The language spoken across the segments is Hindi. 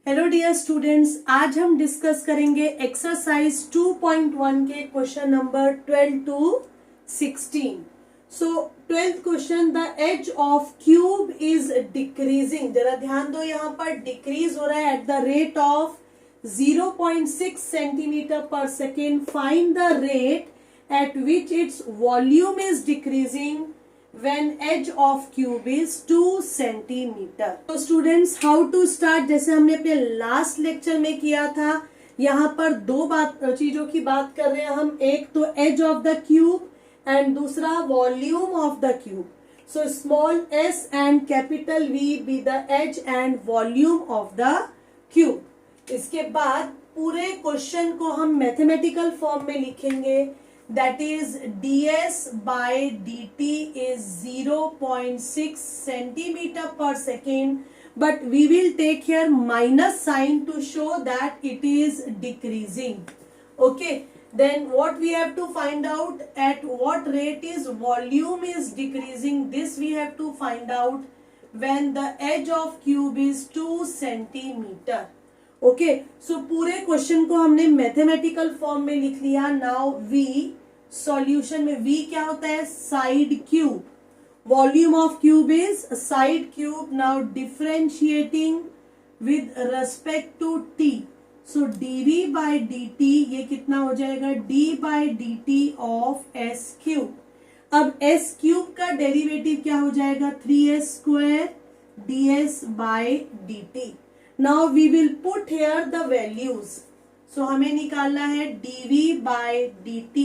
हेलो डियर स्टूडेंट्स, आज हम डिस्कस करेंगे एक्सरसाइज 2.1 के question number 12 to 16। So 12th question, the edge of cube is decreasing. जरा ध्यान दो, यहाँ पर डिक्रीज हो रहा है at the rate of 0.6 centimetre per second. Find the rate at which its volume is decreasing when edge of cube is 2 centimeter। तो स्टूडेंट्स, हाउ टू स्टार्ट, जैसे हमने अपने लास्ट लेक्चर में किया था, यहाँ पर दो चीजों की बात कर रहे हैं हम। एक तो edge of the cube and दूसरा volume of the cube. So small S and capital V be the edge and volume of the cube. इसके बाद पूरे क्वेश्चन को हम मैथमेटिकल फॉर्म में लिखेंगे। That is ds by dt is 0.6 centimeter per second, but we will take here minus sign to show that it is decreasing. Okay, then what we have to find out, at what rate is volume is decreasing. This we have to find out when the edge of cube is 2 centimeter. Okay, so पूरे क्वेश्चन को हमने मैथमेटिकल फॉर्म में लिख लिया। नाउ v सॉल्यूशन में v क्या होता है, side cube. Volume of cube is side cube. Now differentiating with respect to t, so dv by dt ये कितना हो जाएगा, d by dt of s cube. अब s क्यूब का डेरिवेटिव क्या हो जाएगा, 3s square ds by dt। Now we will put here the values. So हमें निकालना है dv बाय dt।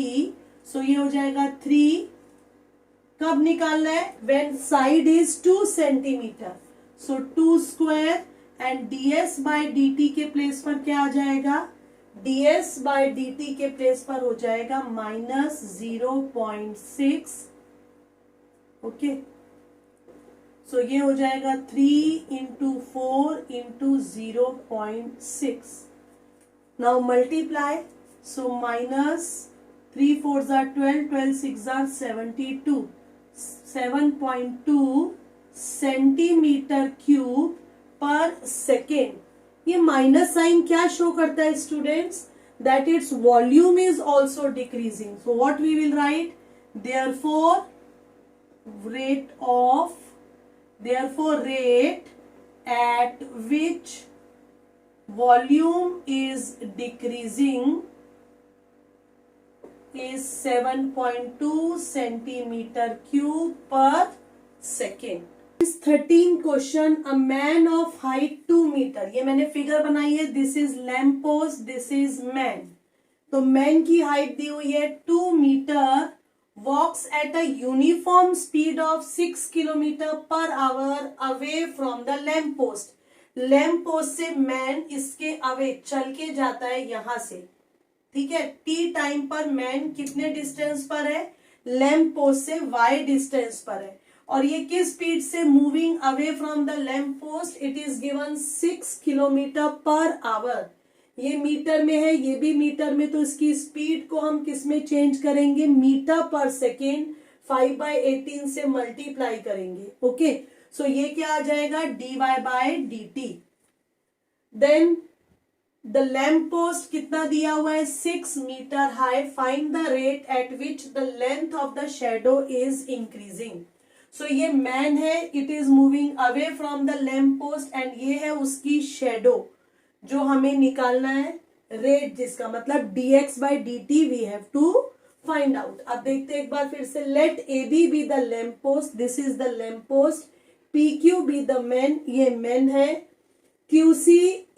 सो ये हो जाएगा 3। कब निकालना है, when side is 2 centimetre. So 2 square and ds by dt के प्लेस पर क्या आ जाएगा, ds बाय dt के प्लेस पर हो जाएगा -0.6। ओके, सो ये हो जाएगा 3 into 4 into 0.6। Now multiply, so -3 4s are 12, 12 6s are 72, 7.2 centimetre cube पर सेकेंड। ये माइनस साइन क्या शो करता है students, that it's volume is also decreasing. So what we will write, therefore rate at which volume is decreasing is 7.2 centimeter cube per second। This 13 question, a man of height 2 meter, ये मैंने फिगर बनाई है, this is lamp post, this is man। तो मैन की हाइट दी हुई है 2 metre, walks at a uniform speed of 6 kilometre per hour away from the lamp post. Lamp post से मैन इसके अवे चल के जाता है यहां से, ठीक है। टी टाइम पर मैन कितने डिस्टेंस पर है, लैम्प पोस्ट से y डिस्टेंस पर है, और ये किस स्पीड से moving away from the lamp post, it is given 6 kilometre per our. ये मीटर में है, ये भी मीटर में, तो इसकी स्पीड को हम किस में चेंज करेंगे, मीटर पर सेकेंड 5/18 से मल्टीप्लाई करेंगे। ओके, सो ये क्या आ जाएगा, dy by dt। Then the lamp post कितना दिया हुआ है, 6 metre high. Find the rate at which the length of the shadow is increasing. So ये मैन है, it is moving away from the lamp post, and ये है उसकी शेडो जो हमें निकालना है, रेट जिसका मतलब dx by dt we have to find out. अब देखते हैं एक बार फिर से, let AB be the lamp post, this is the lamp post, PQ be the man, ये मैन है, QC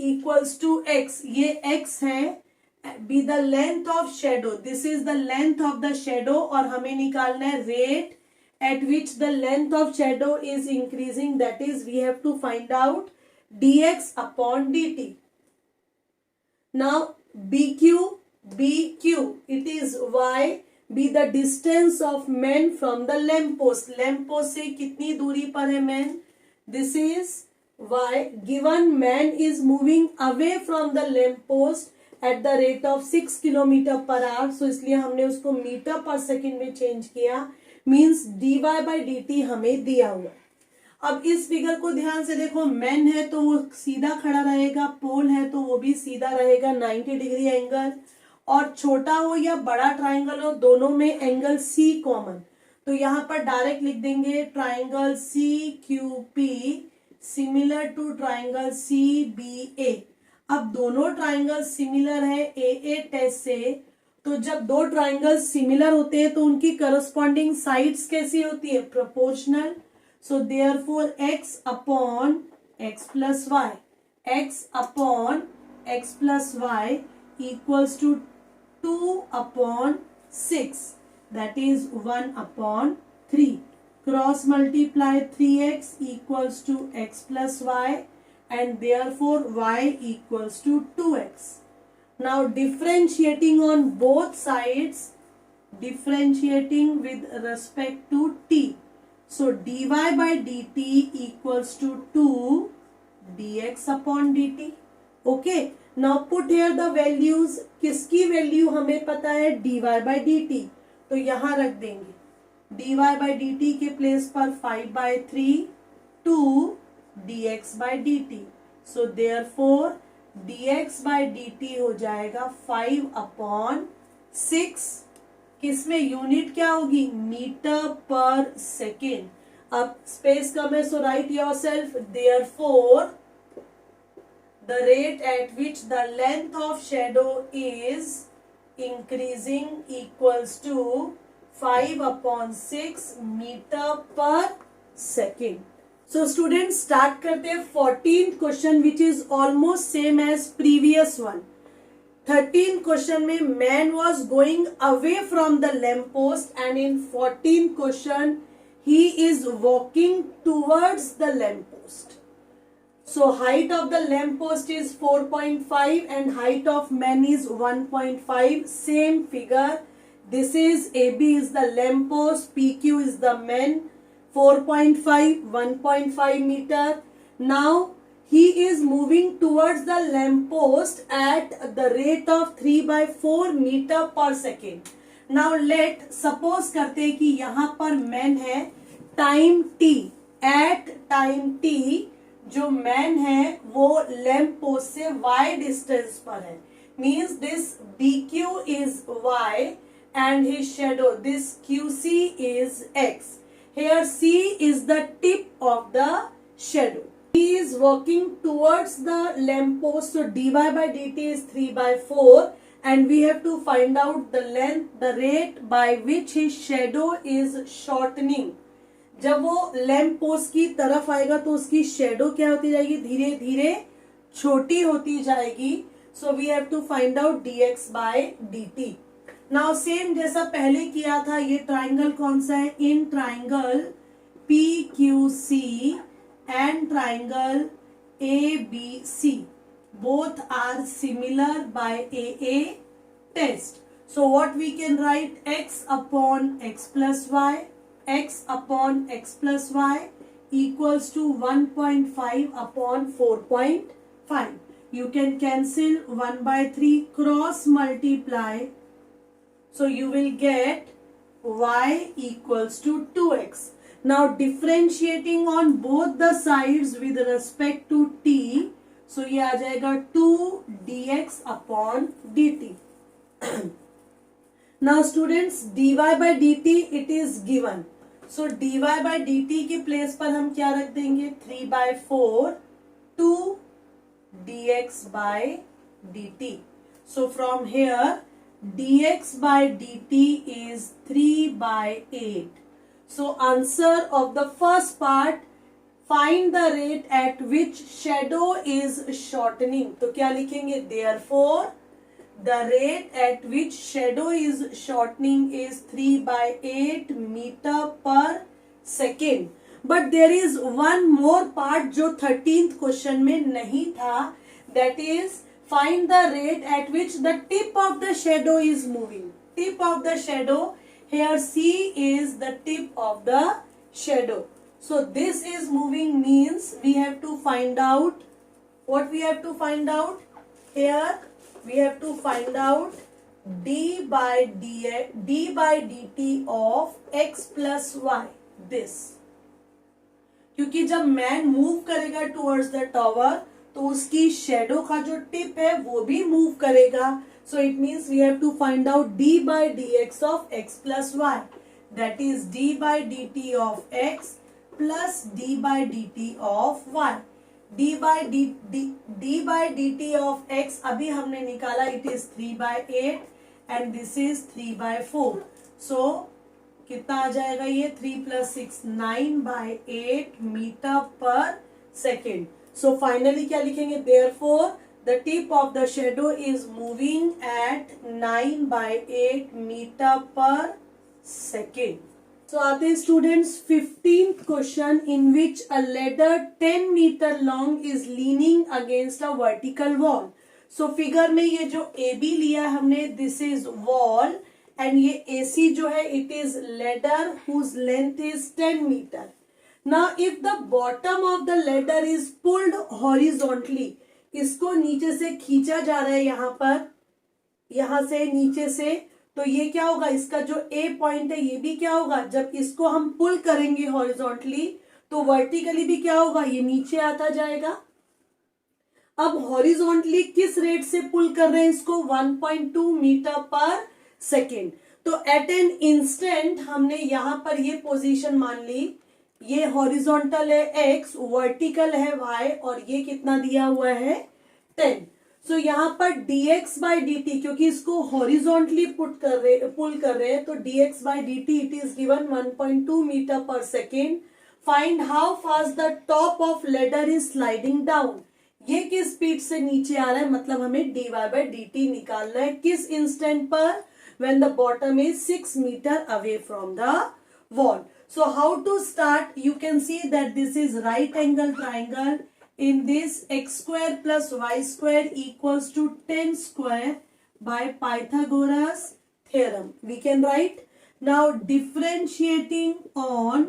इक्वल्स टू x, ये x है, be the length of shadow, this is the length of the shadow, और हमें निकालना है rate at which the length of shadow is increasing, that is we have to find out dx upon dt। Now BQ, it is y, be the distance of man from the lamp post। lamp post से कितनी दूरी पर है man, this is y। given man is moving away from the lamp post at the rate of 6 kilometre per our, so इसलिए हमने उसको मीटर पर सेकेंड में चेंज किया, means dy by dt हमें दिया हुआ। अब इस फिगर को ध्यान से देखो, मैन है तो वो सीधा खड़ा रहेगा, पोल है तो वो भी सीधा रहेगा 90 डिग्री एंगल, और छोटा हो या बड़ा ट्राइंगल हो दोनों में एंगल सी कॉमन। तो यहाँ पर डायरेक्ट लिख देंगे triangle C Q P similar to triangle C B A. अब दोनों ट्राइंगल सिमिलर है ए टेस्ट से, तो जब दो ट्राइंगल सिमिलर होते हैं तो उनकी करस्पॉन्डिंग साइड्स कैसी होती है, proportional. So therefore x upon x plus y, x upon x plus y equals to 2 upon 6, that is 1 upon 3. Cross multiply 3x equals to x plus y, and therefore y equals to 2x. Now differentiating on both sides, differentiating with respect to t. So dy by dt equals to 2 dx upon dt. Okay. Now put here the values. किसकी वैल्यू हमें पता है, dy by dt, तो यहां रख देंगे dy by dt के प्लेस पर 5/3 2 dx by dt. So therefore dx by dt हो जाएगा 5 अपॉन 6, किसमें यूनिट क्या होगी, मीटर पर सेकेंड। अब स्पेस कम है so write yourself, therefore the rate at which the length of shadow is increasing equals to 5 upon 6 meter per second. So students start करते हैं 14th question which is almost same as previous one. 13th question में man was going away from the lamp post, and in 14th question he is walking towards the lamp post. So height of the lamp post is 4.5 and height of man is 1.5. Same figure. This is AB is the lamp post, PQ is the man. 4.5, 1.5 meter. Now he is moving towards the lamp post at the rate of 3/4 meter per second. Now let suppose करते हैं कि यहाँ पर man है, time t, at time t जो मैन है वो लैम्प पोस्ट से y डिस्टेंस पर है, means this BQ is y and his shadow this QC is x. Here C is the tip of the shadow. He is walking towards the lamp post, so dy by dt is 3/4 and we have to find out the length, the rate by which his shadow is shortening. जब वो लैम्प पोस्ट की तरफ आएगा तो उसकी शेडो क्या होती जाएगी, धीरे धीरे छोटी होती जाएगी. So we have to find out dx by dt. Now same जैसा पहले किया था, ये ट्राइंगल कौन सा है, in triangle PQC and triangle ABC both are similar by AA test. So what we can write, x upon x plus y, x upon x plus y equals to 1.5 upon 4.5. You can cancel 1/3, cross multiply. So you will get y equals to 2x. Now differentiating on both the sides with respect to t. So ये आ जाएगा 2 dx upon dt. Now students dy by dt it is given. So dy by dt के प्लेस पर हम क्या रख देंगे, 3/4 2 dx by dt. So from here dx by dt is 3/8. So answer of the first part, find the rate at which shadow is shortening. तो क्या लिखेंगे, therefore the rate at which shadow is shortening is 3/8 meter per second. But there is one more part जो 13th question में नहीं था, that is find the rate at which the tip of the shadow is moving. Tip of the shadow, here C is the tip of the shadow. So this is moving means we have to find out, what we have to find out, here we have to find out d by dt of x plus y. This क्योंकि जब मैन मूव करेगा टुवर्ड्स द टावर तो उसकी शेडो का जो टिप है वो भी मूव करेगा. So it means we have to find out d by d x of x plus y, that is d by d t of x plus d by d t of y. D by d t of x अभी हमने निकाला, it is 3/8 and this is 3/4. So कितना आ जाएगा ये 3 + 6 9/8 मीटर पर सेकेंड. सो फाइनली क्या लिखेंगे, therefore the tip of the shadow is moving at 9/8 metre per second. So आते हैं students 15th question in which a ladder 10 metre long is leaning against a vertical wall. So figure में ये जो ए बी लिया है हमने, दिस इज वॉल एंड ये ए सी जो है it is ladder whose length is 10 metre. Now if the bottom of the ladder is pulled horizontally, इसको नीचे से खींचा जा रहा है यहाँ पर, यहां से नीचे से, तो ये क्या होगा, इसका जो ए पॉइंट है ये भी क्या होगा, जब इसको हम पुल करेंगे हॉरिजॉन्टली तो वर्टिकली भी क्या होगा, ये नीचे आता जाएगा. अब हॉरिजॉन्टली किस रेट से पुल कर रहे हैं इसको, 1.2 मीटर पर सेकेंड. तो एट एन इंस्टेंट हमने यहां पर ये पोजीशन मान ली, ये हॉरिजॉन्टल है x, वर्टिकल है y और ये कितना दिया हुआ है 10. सो यहाँ पर dx बाई dt, क्योंकि इसको हॉरिजॉन्टली पुल कर रहे हैं, तो dx by dt it is given 1.2 metre per second. Find how fast the top of ladder is sliding down. ये किस स्पीड से नीचे आ रहा है, मतलब हमें dy बाई dt निकालना है किस इंस्टेंट पर, when the bottom is 6 meter away from the wall. So how to start, you can see that this is right angle triangle. In this x square plus y square equals to 10 square by Pythagoras theorem. We can write now differentiating on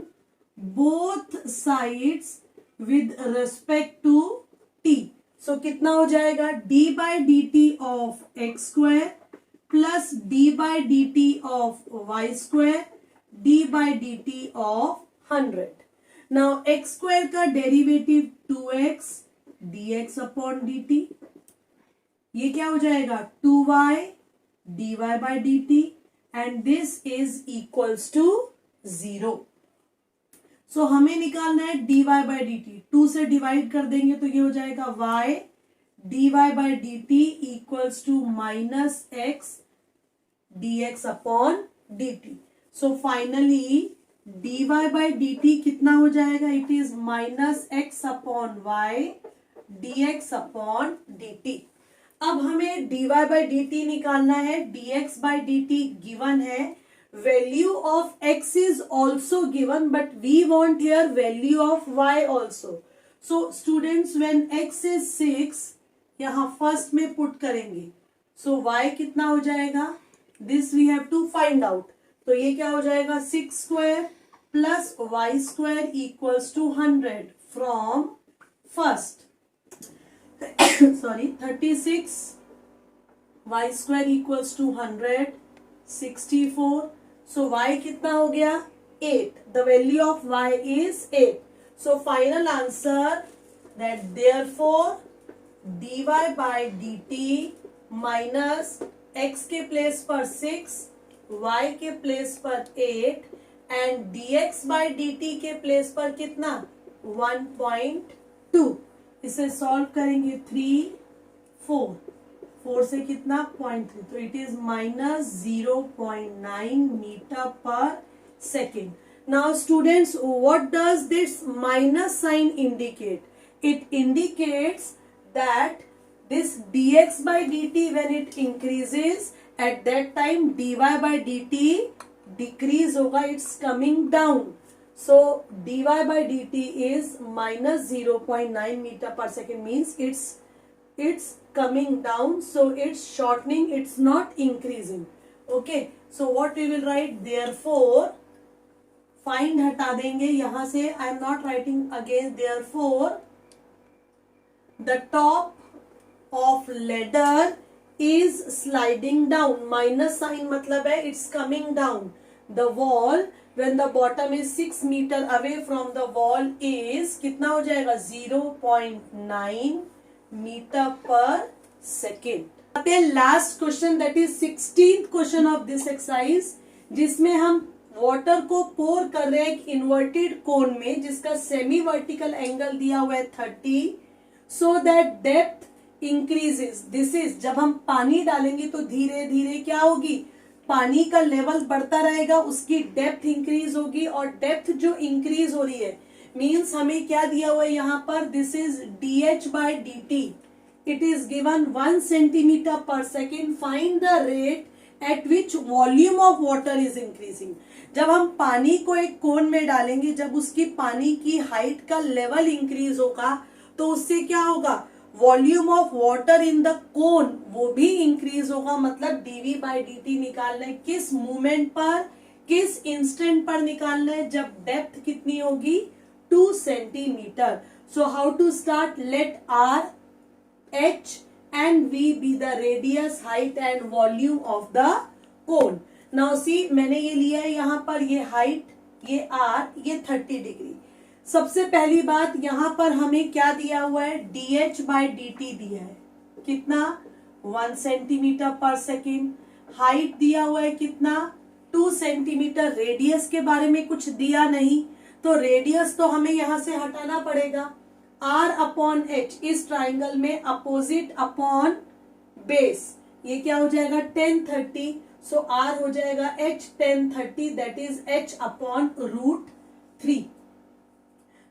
both sides with respect to t. So कितना हो जाएगा, d by dt of x square plus d by dt of y square d by dt of 100. Now x square का derivative 2x dx upon dt, ये क्या हो जाएगा 2y dy by dt and this is equals to 0. So हमें निकालना है dy by dt, 2 से डिवाइड कर देंगे तो ये हो जाएगा y dy by dt equals to minus x dx upon dt. So finally dy by dt कितना हो जाएगा, it is minus x upon y dx upon dt. अब हमें dy by dt निकालना है, dx by dt गिवन है, value of x is also given but we want here value of y also. So students when x is 6 यहाँ फर्स्ट में पुट करेंगे, सो y कितना हो जाएगा, this we have to find out. तो ये क्या हो जाएगा 6 square plus y square equals to 100 from first sorry 36 y square equals to 100 64. So y कितना हो गया 8, the value of y is 8. So final answer that therefore dy by dt minus x के प्लेस पर 6, y के प्लेस पर 8 एंड dx बाई dt के प्लेस पर कितना 1.2. इसे सॉल्व करेंगे 3 4 4 से कितना 0.3, तो it is minus 0.9 metre per second. Now students what does this minus sign indicate, it indicates that this dx by dt when it increases at that time dy by dt decrease होगा, it's coming down. So dy by dt is minus 0.9 meter per second means it's coming down, so it's shortening, it's not increasing. Okay, so what we will write, therefore find हटा देंगे यहाँ से, I am not writing again. Therefore the top of ladder is sliding down. माइनस साइन मतलब है it's coming down. The wall when the bottom is 6 meter away from the wall is कितना हो जाएगा 0.9 metre per second. Last question that is 16th question of this exercise, जिसमें हम वाटर को पोर कर रहे हैं एक इन्वर्टेड कोन में जिसका सेमी वर्टिकल एंगल दिया हुआ है 30, so that depth increases. This is जब हम पानी डालेंगे तो धीरे धीरे क्या होगी, पानी का लेवल बढ़ता रहेगा, उसकी डेप्थ इंक्रीज होगी, और डेप्थ जो इंक्रीज हो रही है मीन्स हमें क्या दिया हुआ है यहाँ पर, this is dh/dt, it is given 1 centimetre per second, find the rate at which volume of water is increasing. जब हम पानी को एक कोन में डालेंगे, जब उसकी पानी की हाइट का लेवल इंक्रीज होगा तो उससे क्या होगा, volume of water in the cone वो भी इंक्रीज होगा। मतलब dv/dt निकालना है किस मूवमेंट पर, किस इंस्टेंट पर निकालना है, जब डेप्थ कितनी होगी 2 centimetre. So how to start, let r, h and v be the radius, height and volume of the cone. Now see, मैंने ये लिया है यहाँ पर, ये हाइट, ये r, ये 30 डिग्री। सबसे पहली बात यहाँ पर हमें क्या दिया हुआ है, dh/dt दिया है कितना 1 सेंटीमीटर पर सेकेंड, हाइट दिया हुआ है कितना 2 सेंटीमीटर, रेडियस के बारे में कुछ दिया नहीं तो रेडियस तो हमें यहाँ से हटाना पड़ेगा। r/h इस ट्राइंगल में अपोजिट अपॉन बेस, ये क्या हो जाएगा 10/30, सो r हो जाएगा h 10/30, that is h/√3।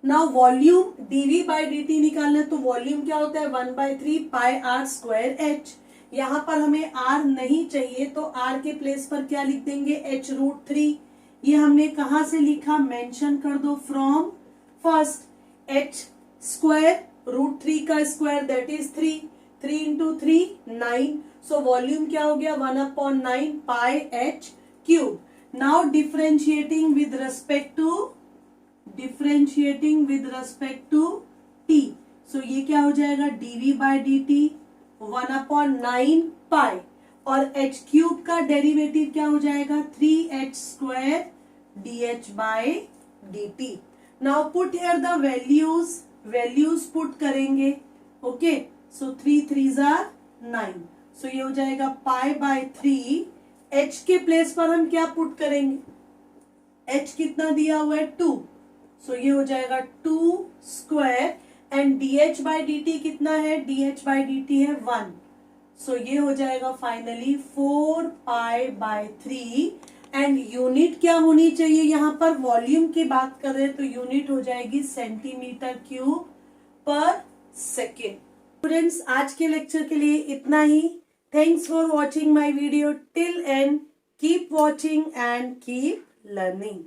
Now volume dv/dt निकालना है तो वॉल्यूम क्या होता है 1/3 पाई r स्क्वायर h। यहाँ पर हमें r नहीं चाहिए तो r के प्लेस पर क्या लिख देंगे h√3। ये हमने कहा से लिखा, मेंशन कर दो, फ्रॉम फर्स्ट h स्क्वायर √3 का स्क्वायर दैट इज 3, 3 इंटू 3 9, सो वॉल्यूम क्या हो गया 1/9 pi h³। Now differentiating with respect to t, so ये क्या हो जाएगा dv/dt 1/9 पाई, और h³ का डेरिवेटिव क्या हो जाएगा 3h² dh/dt। Now put here the values put करेंगे, ओके, सो 3 3s are 9, सो ये हो जाएगा π/3, h के प्लेस पर हम क्या पुट करेंगे, h कितना दिया हुआ है 2, सो ये हो जाएगा 2 स्क्वायर, एंड dh/dt कितना है, dh/dt है 1, सो ये हो जाएगा फाइनली 4π/3, एंड यूनिट क्या होनी चाहिए, यहाँ पर वॉल्यूम की बात कर रहे हैं तो यूनिट हो जाएगी सेंटीमीटर क्यूब पर सेकेंड। स्टूडेंट्स, आज के लेक्चर के लिए इतना ही। Thanks for watching my video till and keep watching and keep learning.